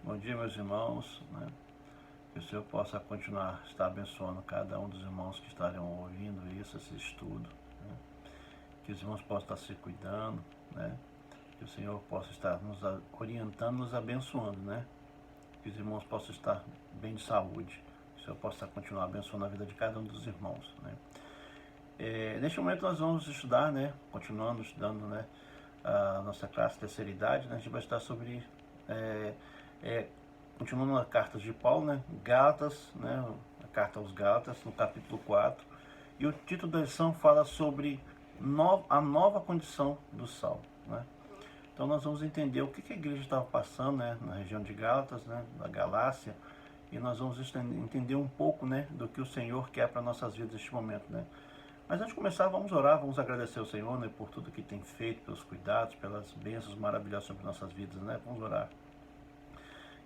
Bom dia, meus irmãos, né? Que o Senhor possa continuar estar abençoando cada um dos irmãos que estarem ouvindo esse estudo, né? Que os irmãos possam estar se cuidando, né? Que o Senhor possa estar nos orientando, nos abençoando, né? Que os irmãos possam estar bem de saúde. Que o Senhor possa continuar abençoando a vida de cada um dos irmãos, né? Neste momento nós vamos estudar, né? Continuando estudando, né? A nossa classe terceira idade, né? A gente vai estudar sobre continuando na carta de Paulo, né? Gálatas, né? A carta aos Gálatas, no capítulo 4. E o título da lição fala sobre a nova condição do salvo, né? Então nós vamos entender o que a igreja estava passando, né? Na região de Gálatas, né? Da Galácia. E nós vamos entender um pouco, né? Do que o Senhor quer para nossas vidas neste momento, né? Mas antes de começar, vamos orar, vamos agradecer ao Senhor, né? Por tudo que tem feito, pelos cuidados, pelas bênçãos maravilhosas sobre nossas vidas, né? Vamos orar.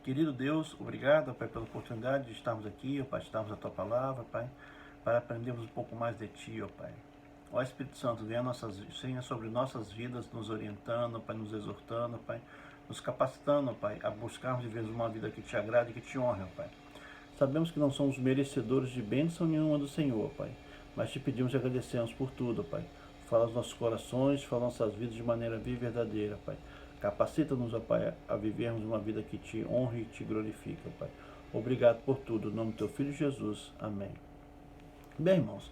Querido Deus, obrigado, Pai, pela oportunidade de estarmos aqui, Pai, de estarmos a Tua palavra, Pai, para aprendermos um pouco mais de Ti, ó Pai. Ó Espírito Santo, venha sobre nossas vidas, nos orientando, Pai, nos exortando, Pai, nos capacitando, Pai, a buscarmos viver uma vida que Te agrade e que Te honre, ó Pai. Sabemos que não somos merecedores de bênção nenhuma do Senhor, Pai, mas Te pedimos e agradecemos por tudo, Pai. Fala aos nossos corações, fala às nossas vidas de maneira viva e verdadeira, Pai. Capacita-nos, ó Pai, a vivermos uma vida que Te honre e Te glorifica, Pai. Obrigado por tudo. Em nome do Teu Filho Jesus. Amém. Bem, irmãos,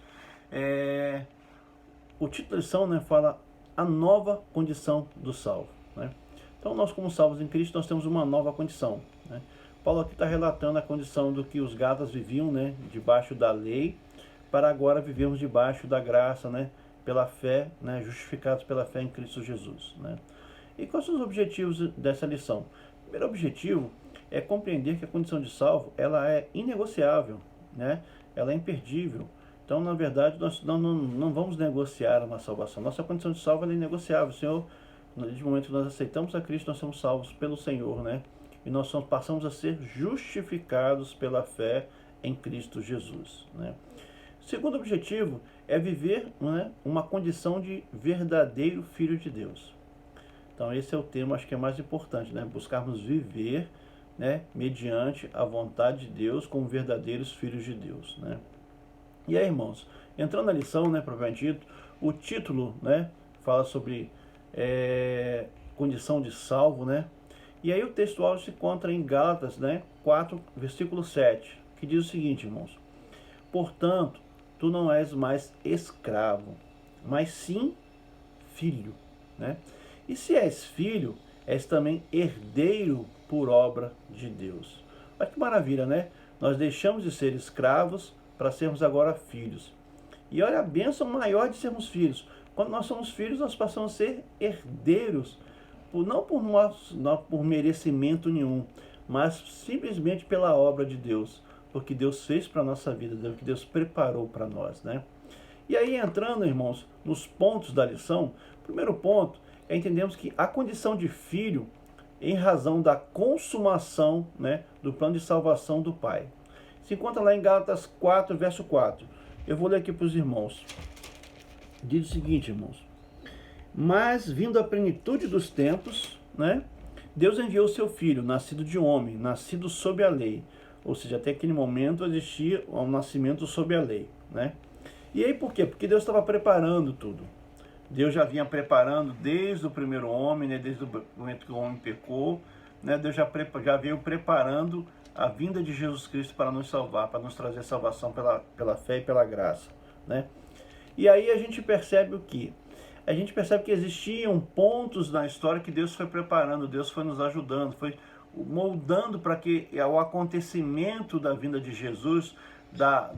o título da lição, né, fala a nova condição do salvo, né? Então, nós como salvos em Cristo, nós temos uma nova condição, né? Paulo aqui está relatando a condição do que os Gálatas viviam, né, debaixo da lei, para agora vivermos debaixo da graça, né, pela fé, né, justificados pela fé em Cristo Jesus, né? E quais são os objetivos dessa lição? O primeiro objetivo é compreender que a condição de salvo ela é inegociável, né? Ela é imperdível. Então, na verdade, nós não vamos negociar uma salvação. Nossa condição de salvo ela é inegociável. O Senhor, desde o momento que nós aceitamos a Cristo, nós somos salvos pelo Senhor, né? E nós passamos a ser justificados pela fé em Cristo Jesus, né? O segundo objetivo é viver, né, uma condição de verdadeiro filho de Deus. Então esse é o tema, acho que é mais importante, né? Buscarmos viver, né, mediante a vontade de Deus como verdadeiros filhos de Deus, né? E aí, irmãos, entrando na lição, né, propriamente dito, o título, né, fala sobre condição de salvo, né? E aí o textual se encontra em Gálatas, né, 4, versículo 7, que diz o seguinte, irmãos: portanto, tu não és mais escravo, mas sim filho, né? E se és filho, és também herdeiro por obra de Deus. Olha que maravilha, né? Nós deixamos de ser escravos para sermos agora filhos. E olha a bênção maior de sermos filhos. Quando nós somos filhos, nós passamos a ser herdeiros, não por merecimento nenhum, mas simplesmente pela obra de Deus, porque Deus fez para a nossa vida, que Deus preparou para nós, né? E aí, entrando, irmãos, nos pontos da lição, o primeiro ponto entendemos que a condição de filho, em razão da consumação, né, do plano de salvação do Pai, se encontra lá em Gálatas 4, verso 4. Eu vou ler aqui para os irmãos. Diz o seguinte, irmãos: mas vindo a plenitude dos tempos, né, Deus enviou o seu Filho, nascido de homem, nascido sob a lei. Ou seja, até aquele momento existia um nascimento sob a lei, né? E aí por quê? Porque Deus estava preparando tudo. Deus já vinha preparando desde o primeiro homem, né? Desde o momento que o homem pecou, né? Deus já veio preparando a vinda de Jesus Cristo para nos salvar, para nos trazer salvação pela fé e pela graça, né? E aí a gente percebe o quê? A gente percebe que existiam pontos na história que Deus foi preparando, Deus foi nos ajudando, foi moldando para que o acontecimento da vinda de Jesus,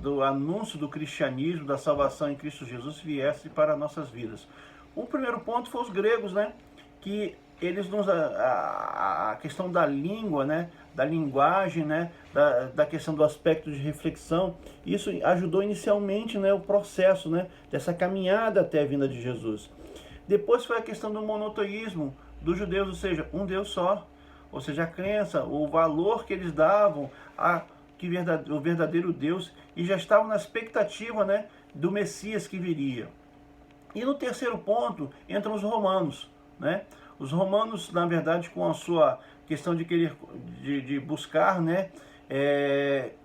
do anúncio do cristianismo, da salvação em Cristo Jesus viesse para nossas vidas. O primeiro ponto foi os gregos, né? Que eles a questão da língua, né? Da linguagem, né? Da questão do aspecto de reflexão, isso ajudou inicialmente, né, o processo, né, dessa caminhada até a vinda de Jesus. Depois foi a questão do monoteísmo dos judeus, ou seja, um Deus só. Ou seja, a crença, o valor que eles davam o verdadeiro Deus, e já estavam na expectativa, né, do Messias que viria. E no terceiro ponto entram os romanos, né? Os romanos, na verdade, com a sua questão de querer, de buscar, né,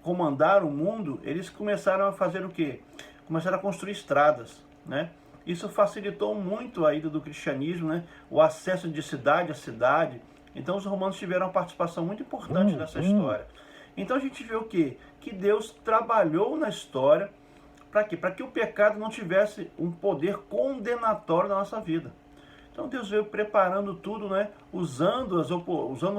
comandar o mundo, eles começaram a fazer o quê? Começaram a construir estradas, né? Isso facilitou muito a ida do cristianismo, né? O acesso de cidade a cidade. Então os romanos tiveram uma participação muito importante nessa história. Então a gente vê o quê? Que Deus trabalhou na história para quê? Para que o pecado não tivesse um poder condenatório na nossa vida. Então Deus veio preparando tudo, né? Usando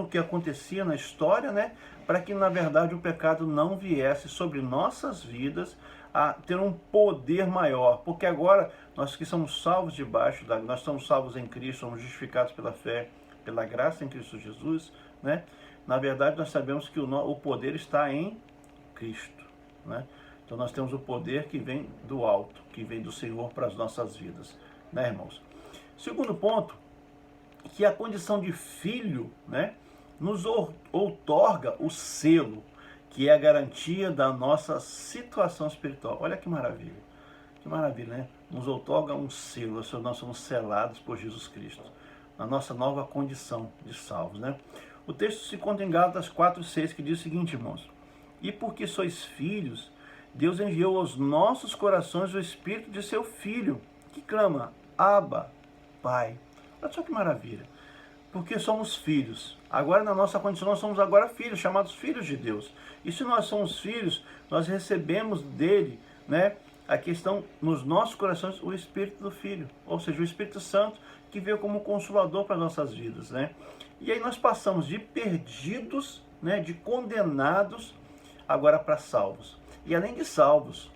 o que acontecia na história, né? Para que na verdade o pecado não viesse sobre nossas vidas a ter um poder maior. Porque agora nós que somos salvos nós somos salvos em Cristo, somos justificados pela fé, pela graça em Cristo Jesus, né? Na verdade nós sabemos que o poder está em Cristo, né? Então nós temos o poder que vem do alto, que vem do Senhor para as nossas vidas, né, irmãos? Segundo ponto, que a condição de filho, né, nos outorga o selo, que é a garantia da nossa situação espiritual. Olha que maravilha, né? Nos outorga um selo, nós somos selados por Jesus Cristo, na nossa nova condição de salvos, né? O texto se conta em Gálatas 4:6, que diz o seguinte, irmãos: e porque sois filhos, Deus enviou aos nossos corações o Espírito de seu Filho, que clama, Abba, Pai. Olha só que maravilha. Porque somos filhos. Agora na nossa condição nós somos agora filhos, chamados filhos de Deus. E se nós somos filhos, nós recebemos dele, né, a questão nos nossos corações, o Espírito do Filho. Ou seja, o Espírito Santo que veio como consolador para nossas vidas, né? E aí nós passamos de perdidos, né, de condenados, agora para salvos. E além de salvos,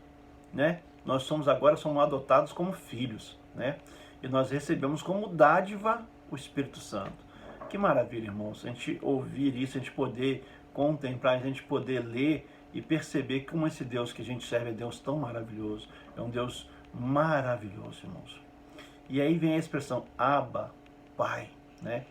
né, nós somos adotados como filhos, né? E nós recebemos como dádiva o Espírito Santo. Que maravilha, irmãos, a gente ouvir isso, a gente poder contemplar, a gente poder ler e perceber como esse Deus que a gente serve é Deus tão maravilhoso. É um Deus maravilhoso, irmãos. E aí vem a expressão Abba, Pai, né?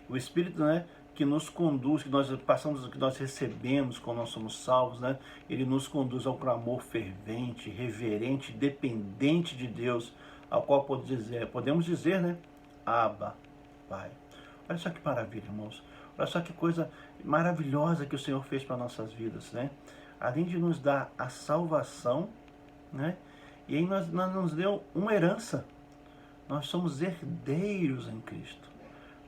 O Espírito, né, que nos conduz, que nós passamos, que nós recebemos quando nós somos salvos, né? Ele nos conduz ao clamor fervente, reverente, dependente de Deus, ao qual podemos dizer, né? Abba, Pai. Olha só que maravilha, irmãos. Olha só que coisa maravilhosa que o Senhor fez para nossas vidas, né? Além de nos dar a salvação, né? E aí nós nos deu uma herança. Nós somos herdeiros em Cristo.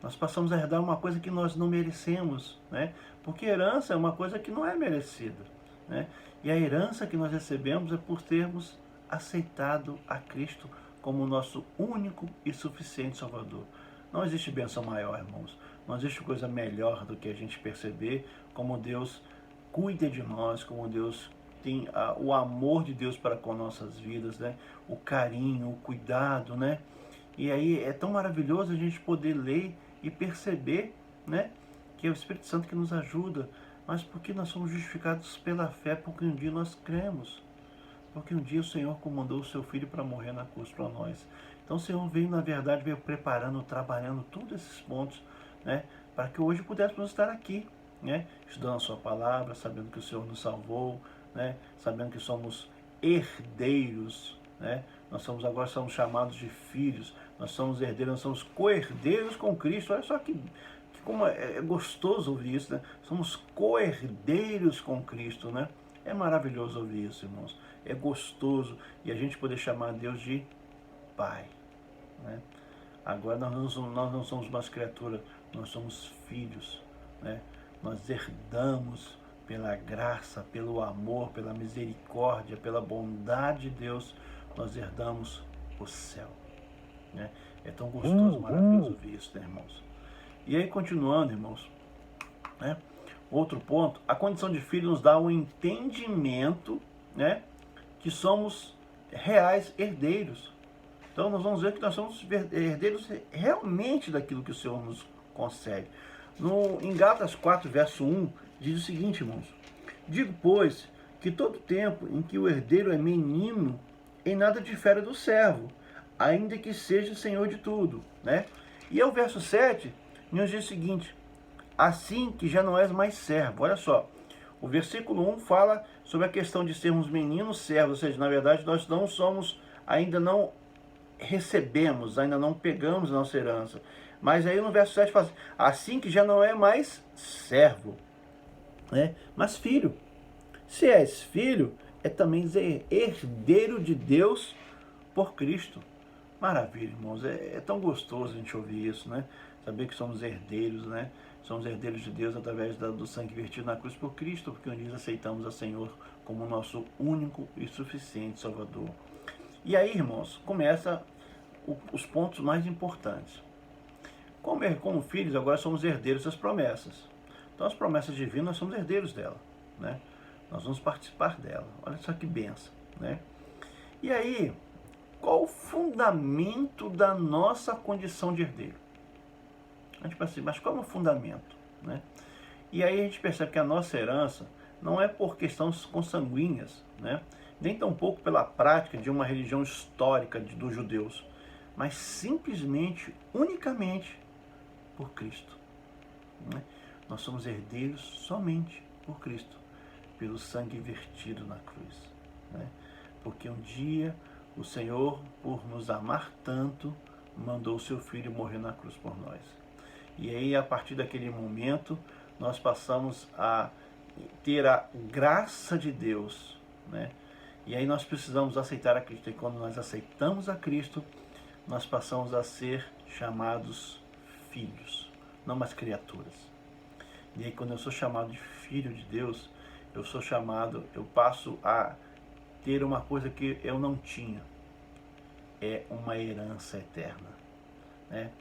Nós passamos a herdar uma coisa que nós não merecemos, né? Porque herança é uma coisa que não é merecida, né? E a herança que nós recebemos é por termos aceitado a Cristo como o nosso único e suficiente Salvador. Não existe bênção maior, irmãos. Não existe coisa melhor do que a gente perceber como Deus cuida de nós, como Deus tem o amor de Deus para com nossas vidas, né? O carinho, o cuidado, né? E aí é tão maravilhoso a gente poder ler e perceber, né, que é o Espírito Santo que nos ajuda, mas porque nós somos justificados pela fé, porque um dia nós cremos, porque um dia o Senhor comandou o seu Filho para morrer na cruz para nós. Então o Senhor veio, na verdade, veio preparando, trabalhando todos esses pontos, né, para que hoje pudéssemos estar aqui, né, estudando a sua palavra, sabendo que o Senhor nos salvou, né, sabendo que somos herdeiros, né, agora somos chamados de filhos, nós somos herdeiros, nós somos co-herdeiros com Cristo. Olha só que como é gostoso ouvir isso, né? Somos co-herdeiros com Cristo, né? É maravilhoso ouvir isso, irmãos. É gostoso e a gente poder chamar Deus de Pai, né? Agora nós não somos mais criaturas, nós somos filhos, né? Nós herdamos pela graça, pelo amor, pela misericórdia, pela bondade de Deus, nós herdamos o céu, né? É tão gostoso, maravilhoso ouvir isso, né, irmãos? E aí, continuando, irmãos, né? Outro ponto, a condição de filho nos dá o entendimento, né, que somos reais herdeiros. Então nós vamos ver que nós somos herdeiros realmente daquilo que o Senhor nos concede. Em Gálatas 4, verso 1, diz o seguinte, irmãos: digo, pois, que todo tempo em que o herdeiro é menino, em nada difere do servo, ainda que seja senhor de tudo, né? E aí o verso 7 nos diz o seguinte: assim que já não és mais servo. Olha só, o versículo 1 fala sobre a questão de sermos meninos servos, ou seja, na verdade nós não somos, ainda não recebemos, ainda não pegamos a nossa herança, Mas aí no verso 7 fala assim que já não é mais servo, né? Mas filho. Se és filho, é também herdeiro de Deus por Cristo. Maravilha, irmãos. É tão gostoso a gente ouvir isso, né? Saber que somos herdeiros, né? Somos herdeiros de Deus através do sangue vertido na cruz por Cristo, porque um dia aceitamos a Senhor como nosso único e suficiente Salvador. E aí, irmãos, começa os pontos mais importantes. Como filhos, agora somos herdeiros das promessas. Então, as promessas divinas, nós somos herdeiros dela, né? Nós vamos participar dela. Olha só que benção, né? E aí, qual o fundamento da nossa condição de herdeiro? A gente pensa assim, mas qual é o fundamento, né? E aí a gente percebe que a nossa herança não é por questões consanguíneas, né? Nem tampouco pela prática de uma religião histórica dos judeus, mas simplesmente, unicamente por Cristo, né? Nós somos herdeiros somente por Cristo, pelo sangue vertido na cruz, né? Porque um dia o Senhor, por nos amar tanto, mandou o seu Filho morrer na cruz por nós. E aí, a partir daquele momento, nós passamos a ter a graça de Deus, né? E aí nós precisamos aceitar a Cristo. E quando nós aceitamos a Cristo, nós passamos a ser chamados filhos, não mais criaturas. E aí, quando eu sou chamado de filho de Deus, eu passo a ter uma coisa que eu não tinha. É uma herança eterna, né?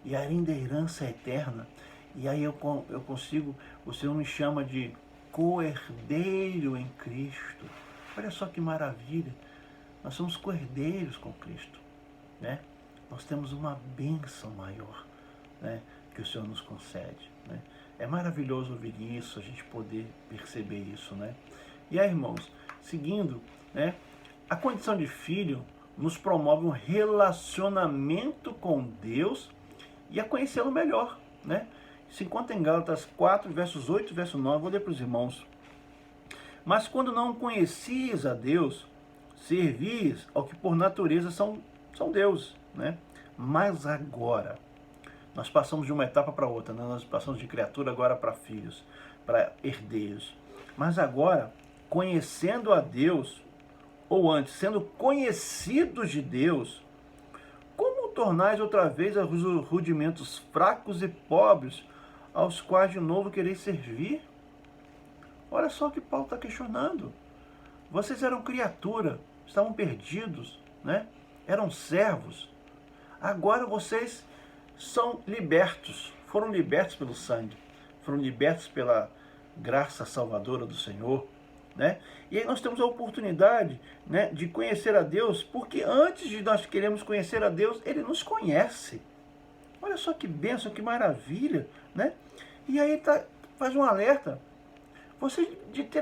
E ainda a herança eterna, e aí eu consigo, o Senhor me chama de co-herdeiro em Cristo. Olha só que maravilha, nós somos co-herdeiros com Cristo, né? Nós temos uma bênção maior, né, que o Senhor nos concede, né? É maravilhoso ouvir isso, a gente poder perceber isso, né? E aí, irmãos, seguindo, né, a condição de filho nos promove um relacionamento com Deus e a conhecê-lo melhor, né? Se encontra em Gálatas 4, versos 8 e verso 9, vou ler para os irmãos. Mas quando não conhecias a Deus, servis ao que por natureza são deuses, né? Mas agora, nós passamos de uma etapa para outra, né? Nós passamos de criatura agora para filhos, para herdeiros. Mas agora, conhecendo a Deus, ou antes, sendo conhecidos de Deus, como tornais outra vez os rudimentos fracos e pobres, aos quais de novo quereis servir? Olha só o que Paulo está questionando. Vocês eram criatura, estavam perdidos, né? Eram servos. Agora vocês são libertos, foram libertos pelo sangue, foram libertos pela graça salvadora do Senhor, né? E aí nós temos a oportunidade, né, de conhecer a Deus, porque antes de nós queremos conhecer a Deus, Ele nos conhece. Olha só que bênção, que maravilha, né? E aí faz um alerta.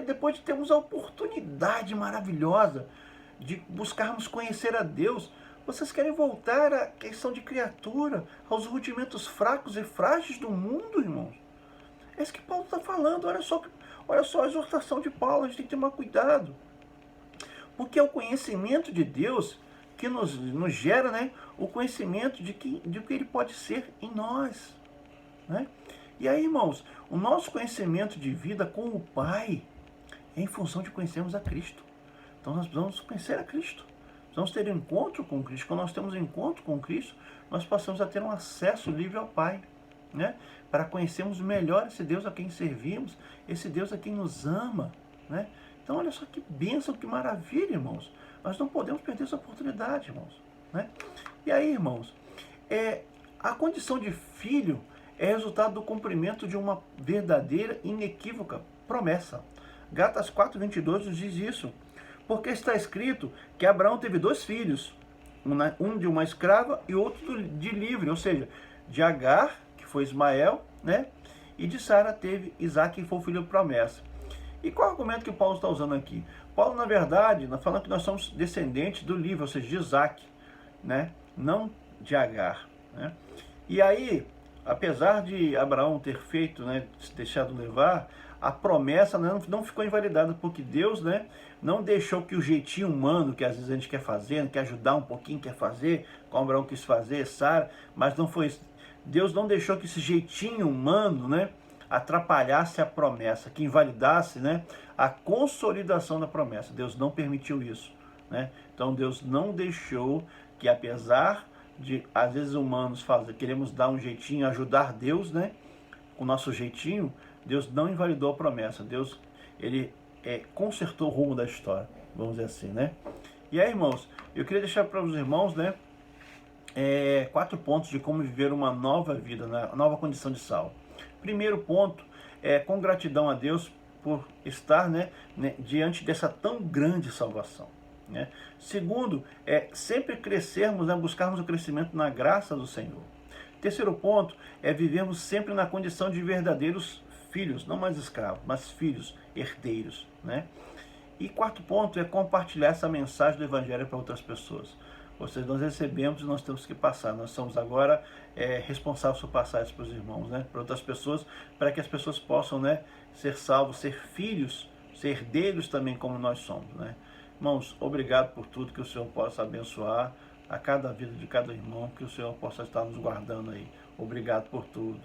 Depois de termos a oportunidade maravilhosa de buscarmos conhecer a Deus, vocês querem voltar à questão de criatura, aos rudimentos fracos e frágeis do mundo, irmãos? É isso que Paulo está falando. Olha só a exortação de Paulo. A gente tem que tomar cuidado, porque é o conhecimento de Deus que nos gera, né, o conhecimento de que Ele pode ser em nós, né? E aí, irmãos, o nosso conhecimento de vida com o Pai é em função de conhecermos a Cristo. Então nós precisamos conhecer a Cristo. Precisamos ter um encontro com Cristo. Quando nós temos um encontro com Cristo, nós passamos a ter um acesso livre ao Pai, né? Para conhecermos melhor esse Deus a quem servimos, esse Deus a quem nos ama, né? Então olha só que bênção, que maravilha, irmãos. Nós não podemos perder essa oportunidade, irmãos, né? E aí, irmãos, a condição de filho é resultado do cumprimento de uma verdadeira e inequívoca promessa. Gálatas 4:22 nos diz isso. Porque está escrito que Abraão teve 2 filhos, um de uma escrava e outro de livre, ou seja, de Agar, que foi Ismael, né? E de Sara teve Isaac, que foi o filho da promessa. E qual é o argumento que Paulo está usando aqui? Paulo, na verdade, está falando que nós somos descendentes do livre, ou seja, de Isaac, né? Não de Agar, né? E aí, apesar de Abraão ter feito, né, se deixado levar, a promessa não ficou invalidada, porque Deus, né, não deixou que o jeitinho humano, que às vezes a gente quer fazer, quer ajudar um pouquinho, quer fazer, como Abraão quis fazer, Sara, mas não foi Deus não deixou que esse jeitinho humano, né, atrapalhasse a promessa, que invalidasse, né, a consolidação da promessa. Deus não permitiu isso, né? Então Deus não deixou que, apesar de às vezes humanos queremos dar um jeitinho, ajudar Deus, né, com o nosso jeitinho, Deus não invalidou a promessa. Deus, ele consertou o rumo da história, vamos dizer assim, né? E aí, irmãos, eu queria deixar para os irmãos, né, 4 pontos de como viver uma nova vida, né, uma nova condição de salvo. Primeiro ponto é com gratidão a Deus por estar, né, diante dessa tão grande salvação, né? Segundo, sempre crescermos, né, buscarmos o crescimento na graça do Senhor. Terceiro ponto é vivermos sempre na condição de verdadeiros filhos, não mais escravos, mas filhos, herdeiros, né? E quarto ponto é compartilhar essa mensagem do Evangelho para outras pessoas. Ou seja, nós recebemos e nós temos que passar. Nós somos agora responsáveis por passar isso para os irmãos, né? Para outras pessoas, para que as pessoas possam, né, ser salvos, ser filhos, ser herdeiros também como nós somos, né? Irmãos, obrigado por tudo, que o Senhor possa abençoar a cada vida de cada irmão, que o Senhor possa estar nos guardando aí. Obrigado por tudo.